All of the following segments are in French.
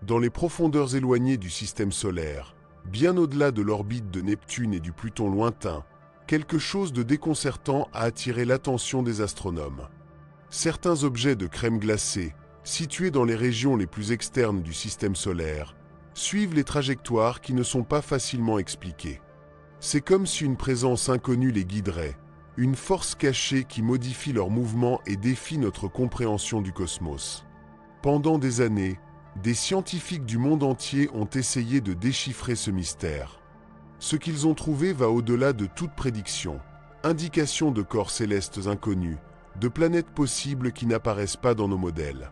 Dans les profondeurs éloignées du système solaire, bien au-delà de l'orbite de Neptune et du Pluton lointain, quelque chose de déconcertant a attiré l'attention des astronomes. Certains objets de crème glacée, situés dans les régions les plus externes du système solaire, suivent les trajectoires qui ne sont pas facilement expliquées. C'est comme si une présence inconnue les guiderait, une force cachée qui modifie leurs mouvements et défie notre compréhension du cosmos. Pendant des années, des scientifiques du monde entier ont essayé de déchiffrer ce mystère. Ce qu'ils ont trouvé va au-delà de toute prédiction. Indication de corps célestes inconnus, de planètes possibles qui n'apparaissent pas dans nos modèles.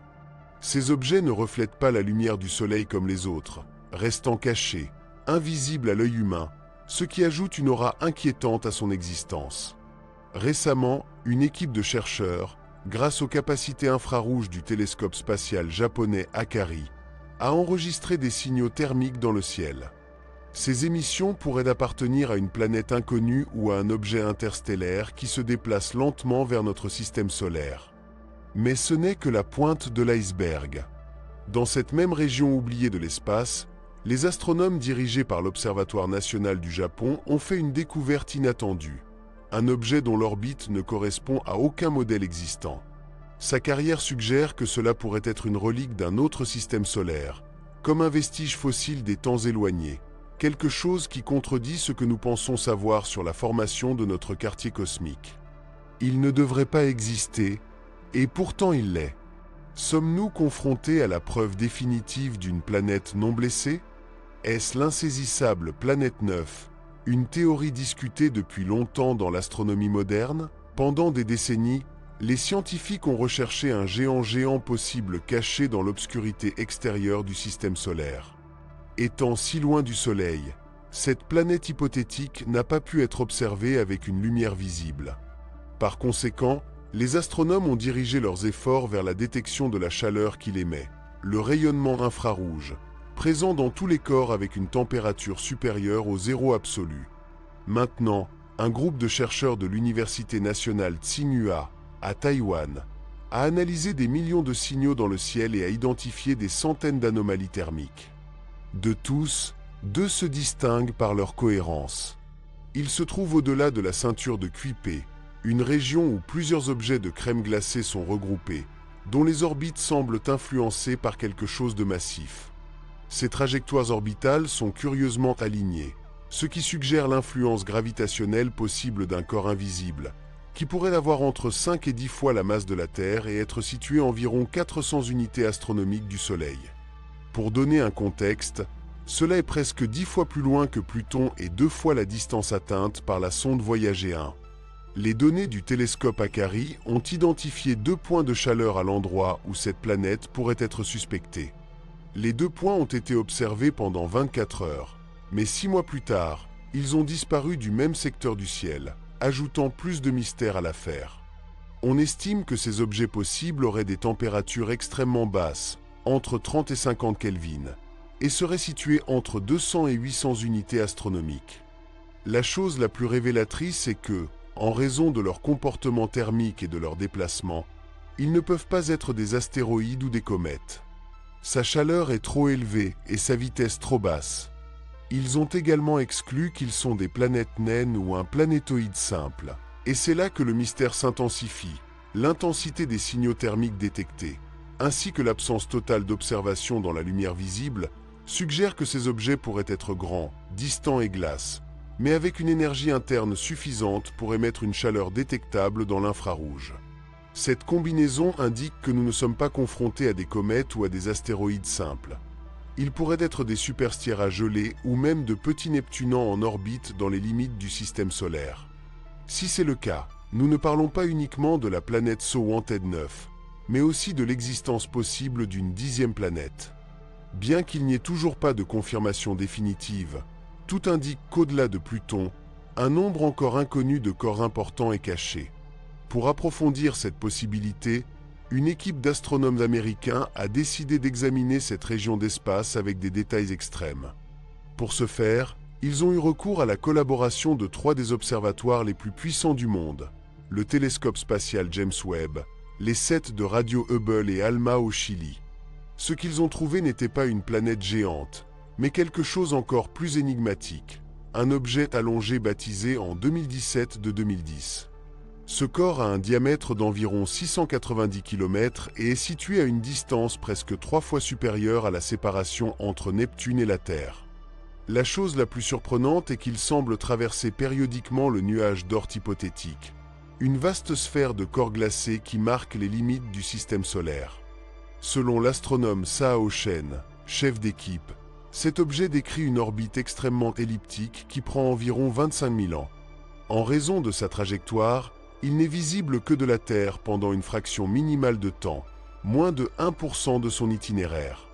Ces objets ne reflètent pas la lumière du Soleil comme les autres, restant cachés, invisibles à l'œil humain, ce qui ajoute une aura inquiétante à son existence. Récemment, une équipe de chercheurs, grâce aux capacités infrarouges du télescope spatial japonais Akari, a enregistré des signaux thermiques dans le ciel. Ces émissions pourraient appartenir à une planète inconnue ou à un objet interstellaire qui se déplace lentement vers notre système solaire. Mais ce n'est que la pointe de l'iceberg. Dans cette même région oubliée de l'espace, les astronomes dirigés par l'Observatoire national du Japon ont fait une découverte inattendue. Un objet dont l'orbite ne correspond à aucun modèle existant. Sa carrière suggère que cela pourrait être une relique d'un autre système solaire, comme un vestige fossile des temps éloignés, quelque chose qui contredit ce que nous pensons savoir sur la formation de notre quartier cosmique. Il ne devrait pas exister, et pourtant il l'est. Sommes-nous confrontés à la preuve définitive d'une planète non blessée? Est-ce l'insaisissable planète 9, une théorie discutée depuis longtemps dans l'astronomie moderne? Pendant des décennies, les scientifiques ont recherché un géant possible caché dans l'obscurité extérieure du système solaire. Étant si loin du Soleil, cette planète hypothétique n'a pas pu être observée avec une lumière visible. Par conséquent, les astronomes ont dirigé leurs efforts vers la détection de la chaleur qu'il émet, le rayonnement infrarouge, présent dans tous les corps avec une température supérieure au zéro absolu. Maintenant, un groupe de chercheurs de l'Université nationale Tsinghua, à Taïwan, a analysé des millions de signaux dans le ciel et a identifié des centaines d'anomalies thermiques. De tous, 2 se distinguent par leur cohérence. Ils se trouvent au-delà de la ceinture de Kuiper, une région où plusieurs objets de crème glacée sont regroupés, dont les orbites semblent influencées par quelque chose de massif. Ces trajectoires orbitales sont curieusement alignées, ce qui suggère l'influence gravitationnelle possible d'un corps invisible, qui pourrait avoir entre 5 et 10 fois la masse de la Terre et être situé à environ 400 unités astronomiques du Soleil. Pour donner un contexte, cela est presque 10 fois plus loin que Pluton et 2 fois la distance atteinte par la sonde Voyager 1. Les données du télescope Akari ont identifié 2 points de chaleur à l'endroit où cette planète pourrait être suspectée. Les 2 points ont été observés pendant 24 heures, mais 6 mois plus tard, ils ont disparu du même secteur du ciel, ajoutant plus de mystère à l'affaire. On estime que ces objets possibles auraient des températures extrêmement basses, entre 30 et 50 Kelvin, et seraient situés entre 200 et 800 unités astronomiques. La chose la plus révélatrice est que, en raison de leur comportement thermique et de leur déplacement, ils ne peuvent pas être des astéroïdes ou des comètes. Sa chaleur est trop élevée et sa vitesse trop basse. Ils ont également exclu qu'ils sont des planètes naines ou un planétoïde simple. Et c'est là que le mystère s'intensifie, l'intensité des signaux thermiques détectés, ainsi que l'absence totale d'observation dans la lumière visible, suggère que ces objets pourraient être grands, distants et glaces, mais avec une énergie interne suffisante pour émettre une chaleur détectable dans l'infrarouge. Cette combinaison indique que nous ne sommes pas confrontés à des comètes ou à des astéroïdes simples. Ils pourraient être des superstières gelées ou même de petits Neptunans en orbite dans les limites du système solaire. Si c'est le cas, nous ne parlons pas uniquement de la planète So Wanted 9, mais aussi de l'existence possible d'une 10e planète. Bien qu'il n'y ait toujours pas de confirmation définitive, tout indique qu'au-delà de Pluton, un nombre encore inconnu de corps importants est caché. Pour approfondir cette possibilité, une équipe d'astronomes américains a décidé d'examiner cette région d'espace avec des détails extrêmes. Pour ce faire, ils ont eu recours à la collaboration de 3 des observatoires les plus puissants du monde, le télescope spatial James Webb, les 7 de Radio Hubble et ALMA au Chili. Ce qu'ils ont trouvé n'était pas une planète géante, mais quelque chose encore plus énigmatique, un objet allongé baptisé en 2017 de 2010. Ce corps a un diamètre d'environ 690 km et est situé à une distance presque 3 fois supérieure à la séparation entre Neptune et la Terre. La chose la plus surprenante est qu'il semble traverser périodiquement le nuage d'Oort hypothétique, une vaste sphère de corps glacés qui marque les limites du système solaire. Selon l'astronome Sao Shen, chef d'équipe, cet objet décrit une orbite extrêmement elliptique qui prend environ 25 000 ans. En raison de sa trajectoire, il n'est visible que de la Terre pendant une fraction minimale de temps, moins de 1% de son itinéraire.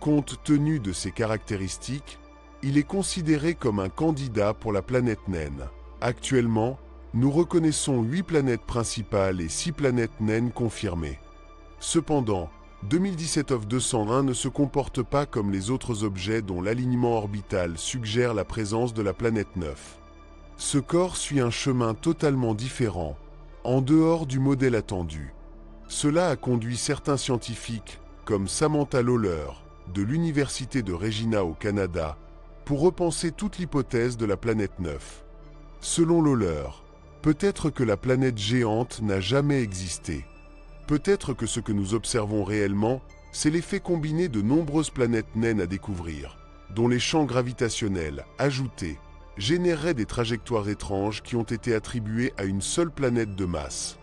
Compte tenu de ces caractéristiques, il est considéré comme un candidat pour la planète naine. Actuellement, nous reconnaissons 8 planètes principales et 6 planètes naines confirmées. Cependant, 2017-201 ne se comporte pas comme les autres objets dont l'alignement orbital suggère la présence de la planète 9. Ce corps suit un chemin totalement différent, en dehors du modèle attendu. Cela a conduit certains scientifiques, comme Samantha Lawler, de l'Université de Regina au Canada, pour repenser toute l'hypothèse de la planète 9. Selon Lawler, peut-être que la planète géante n'a jamais existé. Peut-être que ce que nous observons réellement, c'est l'effet combiné de nombreuses planètes naines à découvrir, dont les champs gravitationnels, ajoutés, généreraient des trajectoires étranges qui ont été attribuées à une seule planète de masse.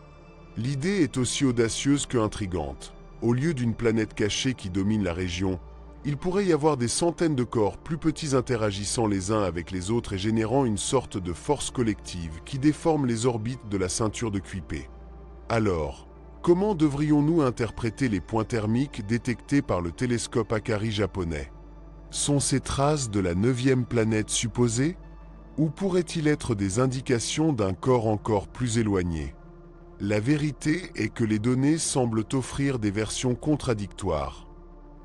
L'idée est aussi audacieuse que intrigante. Au lieu d'une planète cachée qui domine la région, il pourrait y avoir des centaines de corps plus petits interagissant les uns avec les autres et générant une sorte de force collective qui déforme les orbites de la ceinture de Kuiper. Alors, comment devrions-nous interpréter les points thermiques détectés par le télescope Akari japonais? Sont ces traces de la 9e planète supposée? Ou pourrait-il être des indications d'un corps encore plus éloigné? La vérité est que les données semblent offrir des versions contradictoires.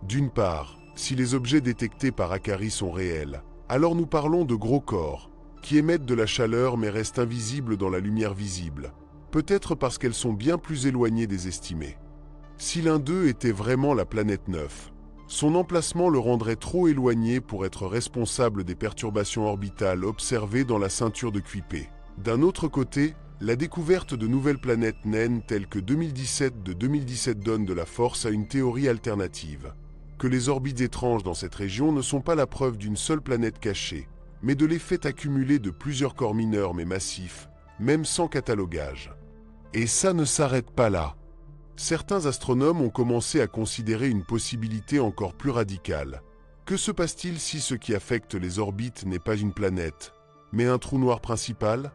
D'une part, si les objets détectés par Akari sont réels, alors nous parlons de gros corps, qui émettent de la chaleur mais restent invisibles dans la lumière visible, peut-être parce qu'elles sont bien plus éloignées des estimées. Si l'un d'eux était vraiment la planète 9, son emplacement le rendrait trop éloigné pour être responsable des perturbations orbitales observées dans la ceinture de Kuiper. D'un autre côté, la découverte de nouvelles planètes naines telles que 2017 de 2017 donne de la force à une théorie alternative, que les orbites étranges dans cette région ne sont pas la preuve d'une seule planète cachée, mais de l'effet accumulé de plusieurs corps mineurs mais massifs, même sans catalogage. Et ça ne s'arrête pas là. Certains astronomes ont commencé à considérer une possibilité encore plus radicale. Que se passe-t-il si ce qui affecte les orbites n'est pas une planète, mais un trou noir principal?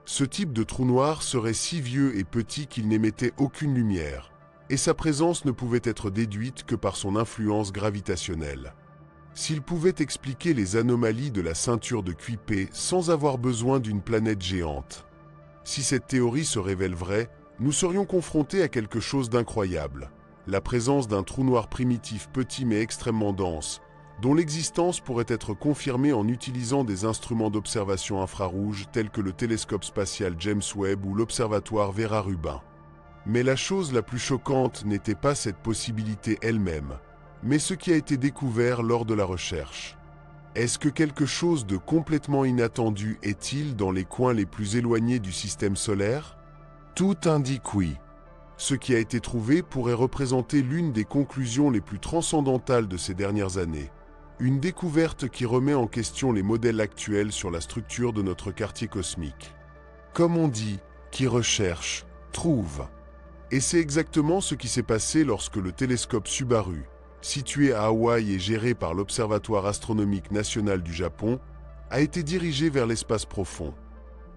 Ce type de trou noir serait si vieux et petit qu'il n'émettait aucune lumière, et sa présence ne pouvait être déduite que par son influence gravitationnelle. S'il pouvait expliquer les anomalies de la ceinture de Kuiper sans avoir besoin d'une planète géante. Si cette théorie se révèle vraie, nous serions confrontés à quelque chose d'incroyable, la présence d'un trou noir primitif petit mais extrêmement dense, dont l'existence pourrait être confirmée en utilisant des instruments d'observation infrarouge tels que le télescope spatial James Webb ou l'observatoire Vera Rubin. Mais la chose la plus choquante n'était pas cette possibilité elle-même, mais ce qui a été découvert lors de la recherche. Est-ce que quelque chose de complètement inattendu est-il dans les coins les plus éloignés du système solaire? Tout indique oui. Ce qui a été trouvé pourrait représenter l'une des conclusions les plus transcendantales de ces dernières années. Une découverte qui remet en question les modèles actuels sur la structure de notre quartier cosmique. Comme on dit, qui recherche, trouve. Et c'est exactement ce qui s'est passé lorsque le télescope Subaru, situé à Hawaï et géré par l'Observatoire astronomique national du Japon, a été dirigé vers l'espace profond.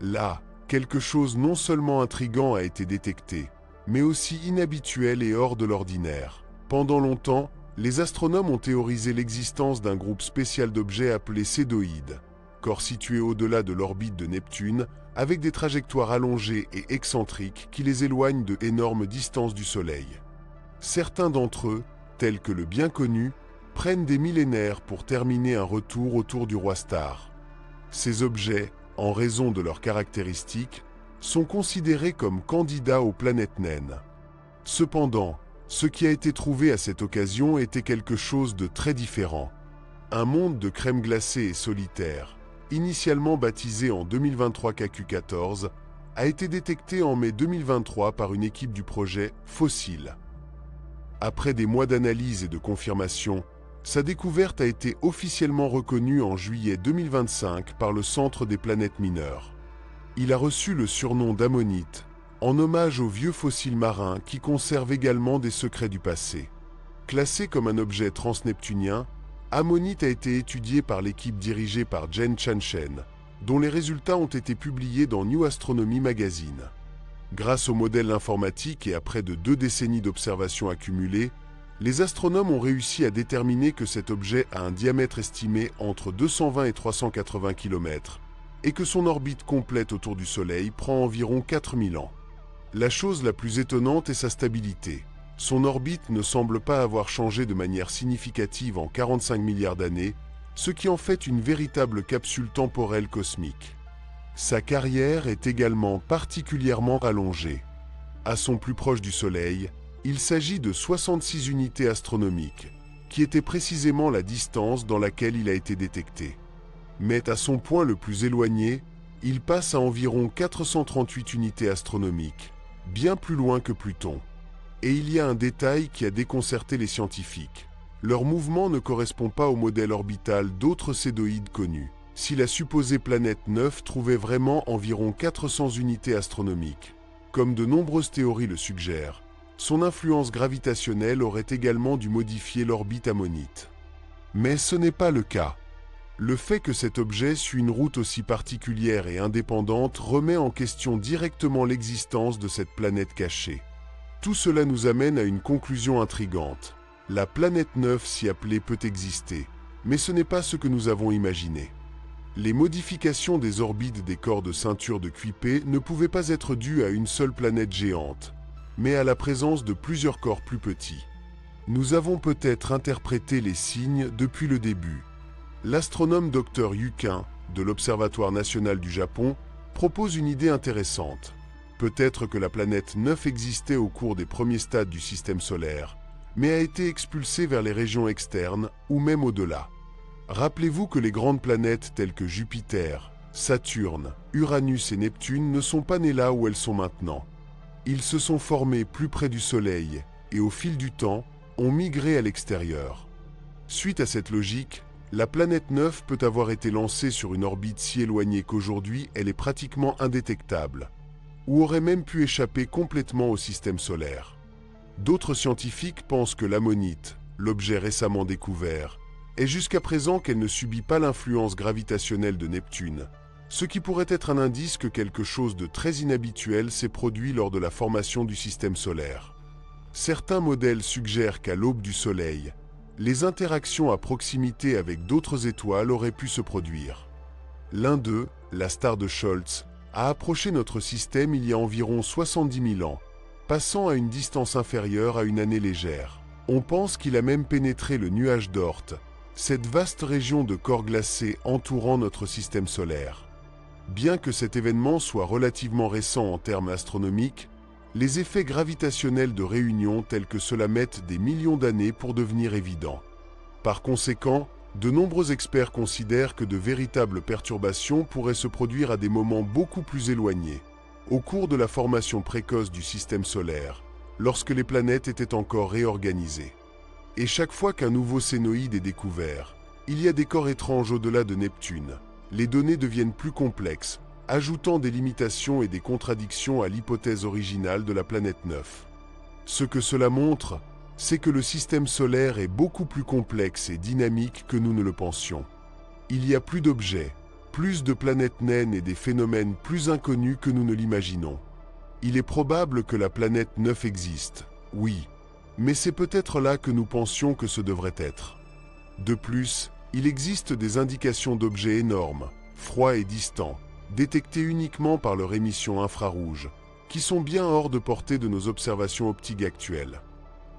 Là, quelque chose non seulement intrigant a été détecté, mais aussi inhabituel et hors de l'ordinaire. Pendant longtemps, les astronomes ont théorisé l'existence d'un groupe spécial d'objets appelés cédoïdes, corps situés au-delà de l'orbite de Neptune, avec des trajectoires allongées et excentriques qui les éloignent de énormes distances du Soleil. Certains d'entre eux, tels que le bien connu, prennent des millénaires pour terminer un retour autour du roi star. Ces objets, en raison de leurs caractéristiques, sont considérés comme candidats aux planètes naines. Cependant, Ce qui a été trouvé à cette occasion était quelque chose de très différent. Un monde de crème glacée et solitaire, initialement baptisé en 2023 KQ14, a été détecté en mai 2023 par une équipe du projet Fossile. Après des mois d'analyse et de confirmation, sa découverte a été officiellement reconnue en juillet 2025 par le Centre des planètes mineures. Il a reçu le surnom d'ammonite, en hommage aux vieux fossiles marins qui conservent également des secrets du passé. Classé comme un objet transneptunien, ammonite a été étudié par l'équipe dirigée par Jen Chanchen, dont les résultats ont été publiés dans New Astronomy Magazine. Grâce au modèle informatique et à près de 2 décennies d'observations accumulées, les astronomes ont réussi à déterminer que cet objet a un diamètre estimé entre 220 et 380 km et que son orbite complète autour du Soleil prend environ 4000 ans. La chose la plus étonnante est sa stabilité. Son orbite ne semble pas avoir changé de manière significative en 45 milliards d'années, ce qui en fait une véritable capsule temporelle cosmique. Sa carrière est également particulièrement rallongée. À son plus proche du Soleil, il s'agit de 66 unités astronomiques, qui était précisément la distance dans laquelle il a été détecté. Mais à son point le plus éloigné, il passe à environ 438 unités astronomiques, bien plus loin que Pluton. Et il y a un détail qui a déconcerté les scientifiques. Leur mouvement ne correspond pas au modèle orbital d'autres sédoïdes connus. Si la supposée planète 9 trouvait vraiment environ 400 unités astronomiques, comme de nombreuses théories le suggèrent, son influence gravitationnelle aurait également dû modifier l'orbite ammonite. Mais ce n'est pas le cas. Le fait que cet objet suit une route aussi particulière et indépendante remet en question directement l'existence de cette planète cachée. Tout cela nous amène à une conclusion intrigante. La planète 9 si appelée peut exister, mais ce n'est pas ce que nous avons imaginé. Les modifications des orbites des corps de ceinture de Kuiper ne pouvaient pas être dues à une seule planète géante, mais à la présence de plusieurs corps plus petits. Nous avons peut-être interprété les signes depuis le début. L'astronome Dr Yukin, de l'Observatoire national du Japon, propose une idée intéressante. Peut-être que la planète 9 existait au cours des premiers stades du système solaire, mais a été expulsée vers les régions externes ou même au-delà. Rappelez-vous que les grandes planètes telles que Jupiter, Saturne, Uranus et Neptune ne sont pas nées là où elles sont maintenant. Ils se sont formés plus près du Soleil et au fil du temps ont migré à l'extérieur. Suite à cette logique, la planète 9 peut avoir été lancée sur une orbite si éloignée qu'aujourd'hui elle est pratiquement indétectable, ou aurait même pu échapper complètement au système solaire. D'autres scientifiques pensent que l'ammonite, l'objet récemment découvert, est jusqu'à présent qu'elle ne subit pas l'influence gravitationnelle de Neptune, ce qui pourrait être un indice que quelque chose de très inhabituel s'est produit lors de la formation du système solaire. Certains modèles suggèrent qu'à l'aube du Soleil, les interactions à proximité avec d'autres étoiles auraient pu se produire. L'un d'eux, la star de Scholz, a approché notre système il y a environ 70 000 ans, passant à une distance inférieure à une année légère. On pense qu'il a même pénétré le nuage d'Oort, cette vaste région de corps glacés entourant notre système solaire. Bien que cet événement soit relativement récent en termes astronomiques, les effets gravitationnels de réunion tels que cela mettent des millions d'années pour devenir évidents. Par conséquent, de nombreux experts considèrent que de véritables perturbations pourraient se produire à des moments beaucoup plus éloignés, au cours de la formation précoce du système solaire, lorsque les planètes étaient encore réorganisées. Et chaque fois qu'un nouveau sénoïde est découvert, il y a des corps étranges au-delà de Neptune. Les données deviennent plus complexes, ajoutant des limitations et des contradictions à l'hypothèse originale de la planète 9. Ce que cela montre, c'est que le système solaire est beaucoup plus complexe et dynamique que nous ne le pensions. Il y a plus d'objets, plus de planètes naines et des phénomènes plus inconnus que nous ne l'imaginons. Il est probable que la planète 9 existe, oui, mais c'est peut-être là que nous pensions que ce devrait être. De plus, il existe des indications d'objets énormes, froids et distants, détectés uniquement par leur émission infrarouge, qui sont bien hors de portée de nos observations optiques actuelles.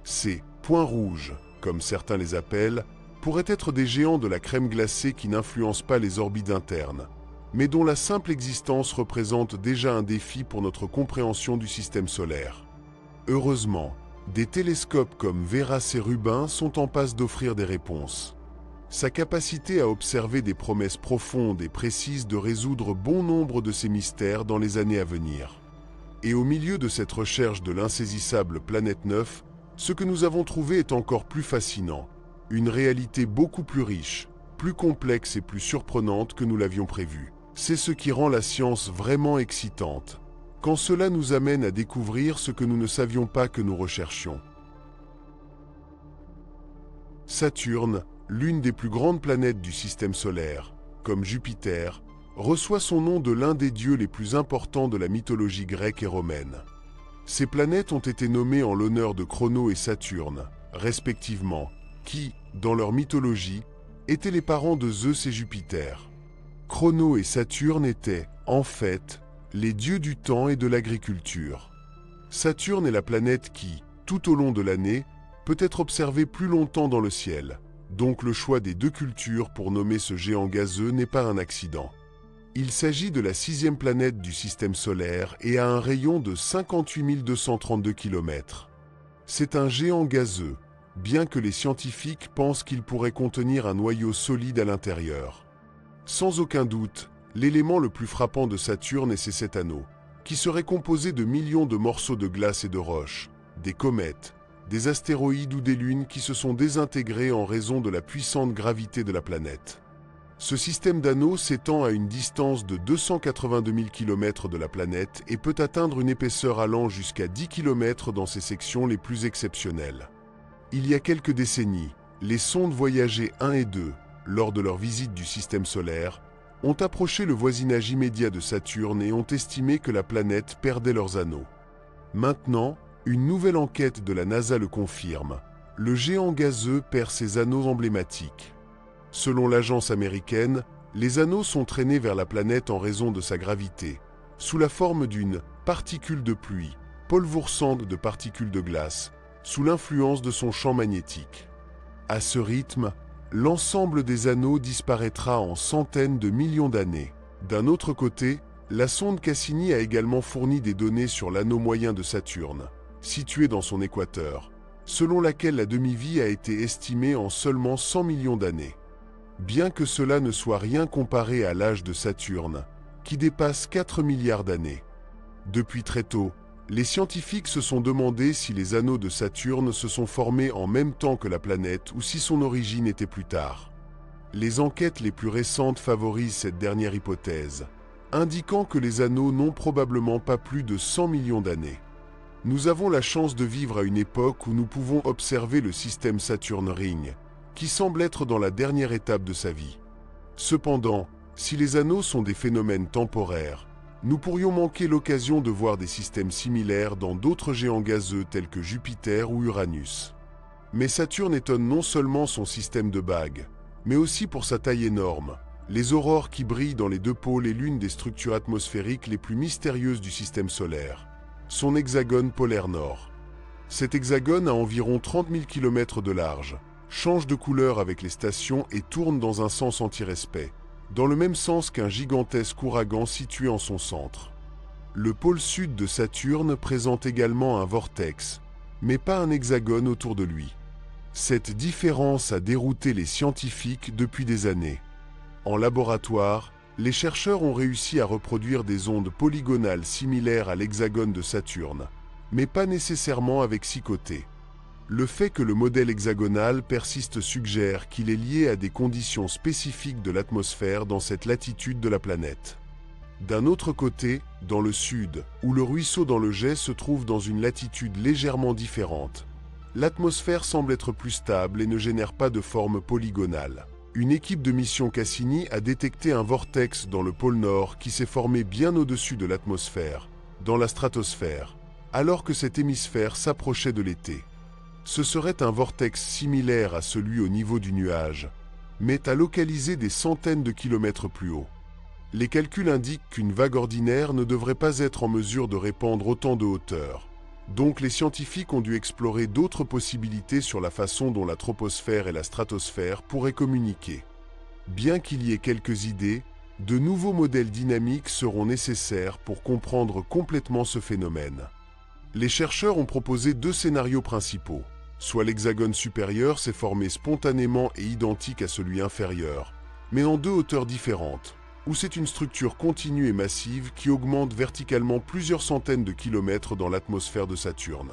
Ces points rouges, comme certains les appellent, pourraient être des géants de la crème glacée qui n'influencent pas les orbites internes, mais dont la simple existence représente déjà un défi pour notre compréhension du système solaire. Heureusement, Des télescopes comme Vera Rubin sont en passe d'offrir des réponses. Sa capacité à observer des promesses profondes et précises de résoudre bon nombre de ces mystères dans les années à venir. Et au milieu de cette recherche de l'insaisissable planète 9, ce que nous avons trouvé est encore plus fascinant. Une réalité beaucoup plus riche, plus complexe et plus surprenante que nous l'avions prévu. C'est ce qui rend la science vraiment excitante, quand cela nous amène à découvrir ce que nous ne savions pas que nous recherchions. Saturne, l'une des plus grandes planètes du système solaire, comme Jupiter, reçoit son nom de l'un des dieux les plus importants de la mythologie grecque et romaine. Ces planètes ont été nommées en l'honneur de Cronos et Saturne, respectivement, qui, dans leur mythologie, étaient les parents de Zeus et Jupiter. Cronos et Saturne étaient, en fait, les dieux du temps et de l'agriculture. Saturne est la planète qui, tout au long de l'année, peut être observée plus longtemps dans le ciel. Donc le choix des deux cultures pour nommer ce géant gazeux n'est pas un accident. Il s'agit de la 6e planète du système solaire et a un rayon de 58 232 km. C'est un géant gazeux, bien que les scientifiques pensent qu'il pourrait contenir un noyau solide à l'intérieur. Sans aucun doute, l'élément le plus frappant de Saturne est ses 7 anneaux, qui seraient composés de millions de morceaux de glace et de roches, des comètes, des astéroïdes ou des lunes qui se sont désintégrés en raison de la puissante gravité de la planète. Ce système d'anneaux s'étend à une distance de 282 000 km de la planète et peut atteindre une épaisseur allant jusqu'à 10 km dans ses sections les plus exceptionnelles. Il y a quelques décennies, les sondes Voyager 1 et 2, lors de leur visite du système solaire, ont approché le voisinage immédiat de Saturne et ont estimé que la planète perdait leurs anneaux. Maintenant, une nouvelle enquête de la NASA le confirme. Le géant gazeux perd ses anneaux emblématiques. Selon l'agence américaine, les anneaux sont traînés vers la planète en raison de sa gravité, sous la forme d'une particule de pluie, polvoursante de particules de glace, sous l'influence de son champ magnétique. À ce rythme, l'ensemble des anneaux disparaîtra en centaines de millions d'années. D'un autre côté, la sonde Cassini a également fourni des données sur l'anneau moyen de Saturne, situé dans son équateur, selon laquelle la demi-vie a été estimée en seulement 100 millions d'années. Bien que cela ne soit rien comparé à l'âge de Saturne, qui dépasse 4 milliards d'années. Depuis très tôt, les scientifiques se sont demandé si les anneaux de Saturne se sont formés en même temps que la planète ou si son origine était plus tard. Les enquêtes les plus récentes favorisent cette dernière hypothèse, indiquant que les anneaux n'ont probablement pas plus de 100 millions d'années. Nous avons la chance de vivre à une époque où nous pouvons observer le système Saturne Ring, qui semble être dans la dernière étape de sa vie. Cependant, si les anneaux sont des phénomènes temporaires, nous pourrions manquer l'occasion de voir des systèmes similaires dans d'autres géants gazeux tels que Jupiter ou Uranus. Mais Saturne étonne non seulement son système de bagues, mais aussi pour sa taille énorme, les aurores qui brillent dans les deux pôles et l'une des structures atmosphériques les plus mystérieuses du système solaire, son hexagone polaire nord. Cet hexagone a environ 30 000 km de large, change de couleur avec les stations et tourne dans un sens anti-respect, dans le même sens qu'un gigantesque ouragan situé en son centre. Le pôle sud de Saturne présente également un vortex, mais pas un hexagone autour de lui. Cette différence a dérouté les scientifiques depuis des années. En laboratoire, les chercheurs ont réussi à reproduire des ondes polygonales similaires à l'hexagone de Saturne, mais pas nécessairement avec 6 côtés. Le fait que le modèle hexagonal persiste suggère qu'il est lié à des conditions spécifiques de l'atmosphère dans cette latitude de la planète. D'un autre côté, dans le sud, où le ruisseau dans le jet se trouve dans une latitude légèrement différente, l'atmosphère semble être plus stable et ne génère pas de forme polygonale. Une équipe de mission Cassini a détecté un vortex dans le pôle Nord qui s'est formé bien au-dessus de l'atmosphère, dans la stratosphère, alors que cet hémisphère s'approchait de l'été. Ce serait un vortex similaire à celui au niveau du nuage, mais à localiser des centaines de kilomètres plus haut. Les calculs indiquent qu'une vague ordinaire ne devrait pas être en mesure de répandre autant de hauteur. Donc les scientifiques ont dû explorer d'autres possibilités sur la façon dont la troposphère et la stratosphère pourraient communiquer. Bien qu'il y ait quelques idées, de nouveaux modèles dynamiques seront nécessaires pour comprendre complètement ce phénomène. Les chercheurs ont proposé deux scénarios principaux. Soit l'hexagone supérieur s'est formé spontanément et identique à celui inférieur, mais en deux hauteurs différentes, ou c'est une structure continue et massive qui augmente verticalement plusieurs centaines de kilomètres dans l'atmosphère de Saturne.